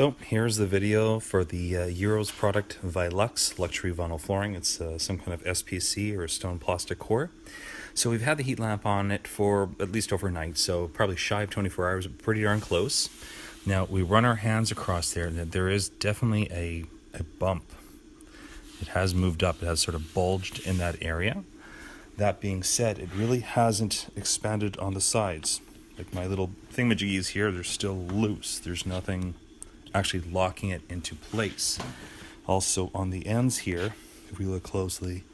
So here's the video for the Euros product Vyluxe luxury vinyl flooring. It's some kind of SPC or stone plastic core. So we've had the heat lamp on it for at least overnight, so probably shy of 24 hours, pretty darn close. Now we run our hands across there, and there is definitely a bump. It has moved up, it has sort of bulged in that area. That being said, it really hasn't expanded on the sides. Like my little thingamajiggies here, they're still loose. There's nothing actually locking it into place. Also on the ends here, if we look closely,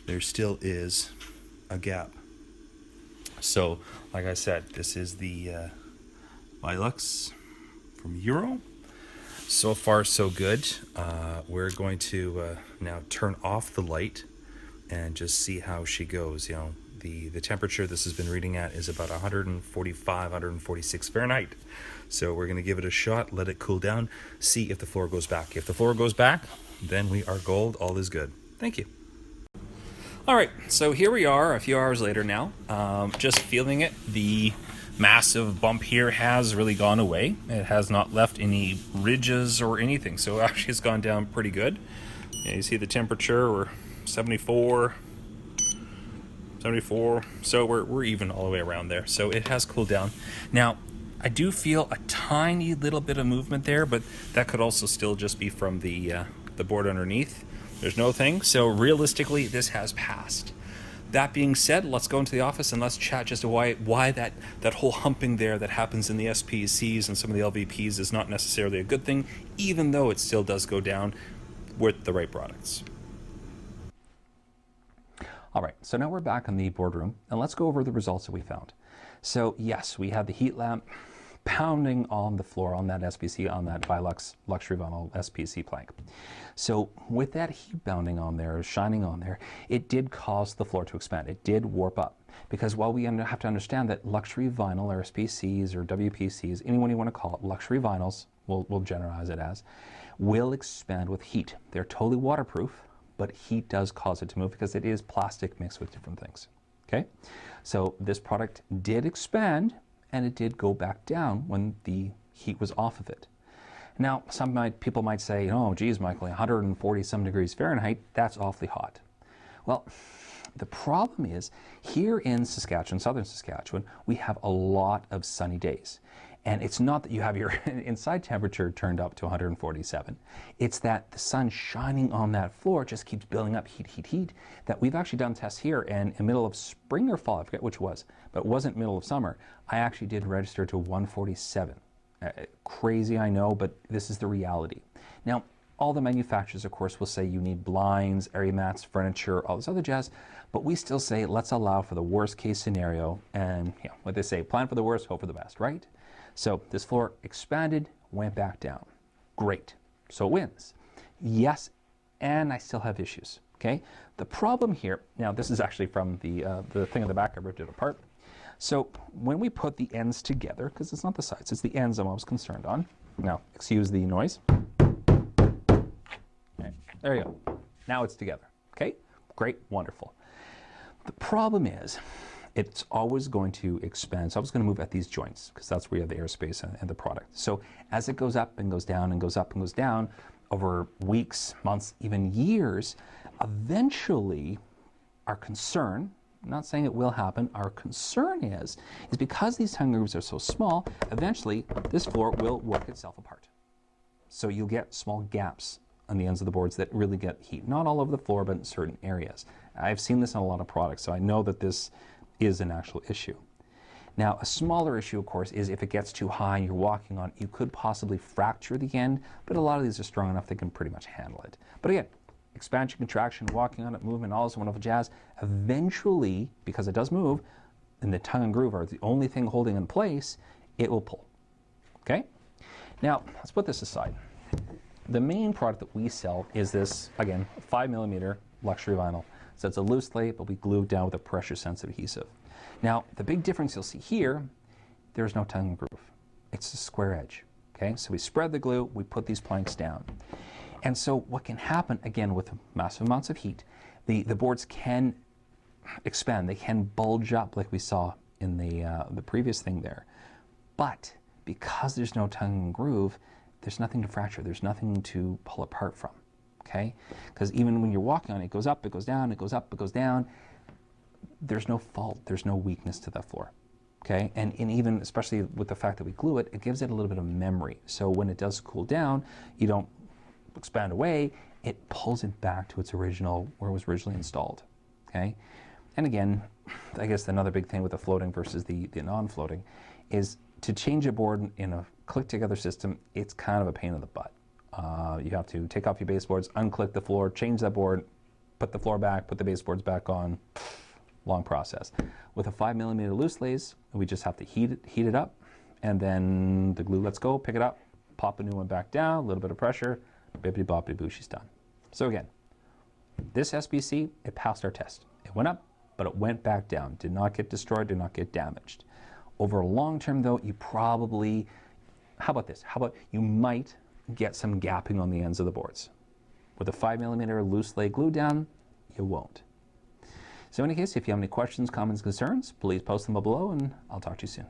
there still is a gap. So like I said, this is the Vyluxe from Euro. So far so good. We're going to now turn off the light and just see how she goes. You know, the temperature this has been reading at is about 145, 146 Fahrenheit. So we're going to give it a shot, let it cool down, see if the floor goes back. If the floor goes back, then we are gold, all is good. Thank you. All right, so here we are a few hours later now, just feeling it. The massive bump here has really gone away. It has not left any ridges or anything, so actually it's gone down pretty good. Yeah, you see the temperature, we're 74, so we're even all the way around there. So it has cooled down. Now, I do feel a tiny little bit of movement there, but that could also still just be from the board underneath. There's no thing, so realistically, this has passed. That being said, let's go into the office and let's chat just to why that whole humping there that happens in the SPCs and some of the LVPs is not necessarily a good thing, even though it still does go down with the right products. All right, so now we're back in the boardroom, and let's go over the results that we found. So yes, we had the heat lamp pounding on the floor on that SPC, on that Vyluxe luxury vinyl SPC plank. So with that heat bounding on there, shining on there, it did cause the floor to expand. It did warp up. Because while we have to understand that luxury vinyl or SPCs or WPCs, anyone you want to call it, luxury vinyls, we'll generalize it as, will expand with heat. They're totally waterproof, but heat does cause it to move because it is plastic mixed with different things. Okay, so this product did expand and it did go back down when the heat was off of it. Now, people might say, oh, geez, Michael, 140 some degrees Fahrenheit, that's awfully hot. Well, the problem is here in Saskatchewan, southern Saskatchewan, we have a lot of sunny days. And it's not that you have your inside temperature turned up to 147. It's that the sun shining on that floor just keeps building up heat, that we've actually done tests here, and in the middle of spring or fall, I forget which it was, but it wasn't middle of summer, I actually did register to 147. Crazy, I know, but this is the reality. Now, all the manufacturers, of course, will say you need blinds, area mats, furniture, all this other jazz, but we still say let's allow for the worst case scenario, and you know, what they say, plan for the worst, hope for the best, right? So this floor expanded, went back down. Great. So it wins. Yes, and I still have issues. Okay. The problem here, now this is actually from the thing on the back, I ripped it apart. So when we put the ends together, because it's not the sides, it's the ends I'm most concerned on. Now, excuse the noise. Okay, there you go. Now it's together. Okay. Great. Wonderful. The problem is, it's always going to expand. It's always going to move at these joints because that's where you have the airspace and the product. So as it goes up and goes down and goes up and goes down over weeks, months, even years, eventually our concern, I'm not saying it will happen, our concern is because these tongue grooves are so small, eventually this floor will work itself apart. So you'll get small gaps on the ends of the boards that really get heat. Not all over the floor, but in certain areas. I've seen this on a lot of products, so I know that this is an actual issue. Now, a smaller issue, of course, is if it gets too high and you're walking on it, you could possibly fracture the end, but a lot of these are strong enough they can pretty much handle it. But again, expansion, contraction, walking on it, movement, all this wonderful jazz, eventually, because it does move, and the tongue and groove are the only thing holding in place, it will pull. Okay? Now, let's put this aside. The main product that we sell is this, again, 5mm luxury vinyl. So it's a loose slate, but we glue it down with a pressure-sensitive adhesive. Now, the big difference you'll see here, there's no tongue and groove. It's a square edge. Okay, so we spread the glue, we put these planks down. And so what can happen, again, with massive amounts of heat, the boards can expand. They can bulge up like we saw in the previous thing there. But because there's no tongue and groove, there's nothing to fracture. There's nothing to pull apart from, okay? Because even when you're walking on it, it goes up, it goes down, it goes up, it goes down. There's no fault. There's no weakness to the floor, okay? And even, especially with the fact that we glue it, it gives it a little bit of memory. So when it does cool down, you don't expand away. It pulls it back to its original, where it was originally installed, okay? And again, I guess another big thing with the floating versus the non-floating is to change a board in a click-together system, it's kind of a pain in the butt. You have to take off your baseboards, unclick the floor, change that board, put the floor back, put the baseboards back on. Long process. With a 5mm loose lace, we just have to heat it up, and then the glue lets go, pick it up, pop a new one back down, a little bit of pressure, bippity-boppity-boo, she's done. So again, this SBC, it passed our test. It went up, but it went back down. Did not get destroyed, did not get damaged. Over a long term though, you probably, how about this? How about you might get some gapping on the ends of the boards. With a 5mm loose lay glue down, you won't. So in any case, if you have any questions, comments, concerns, please post them below and I'll talk to you soon.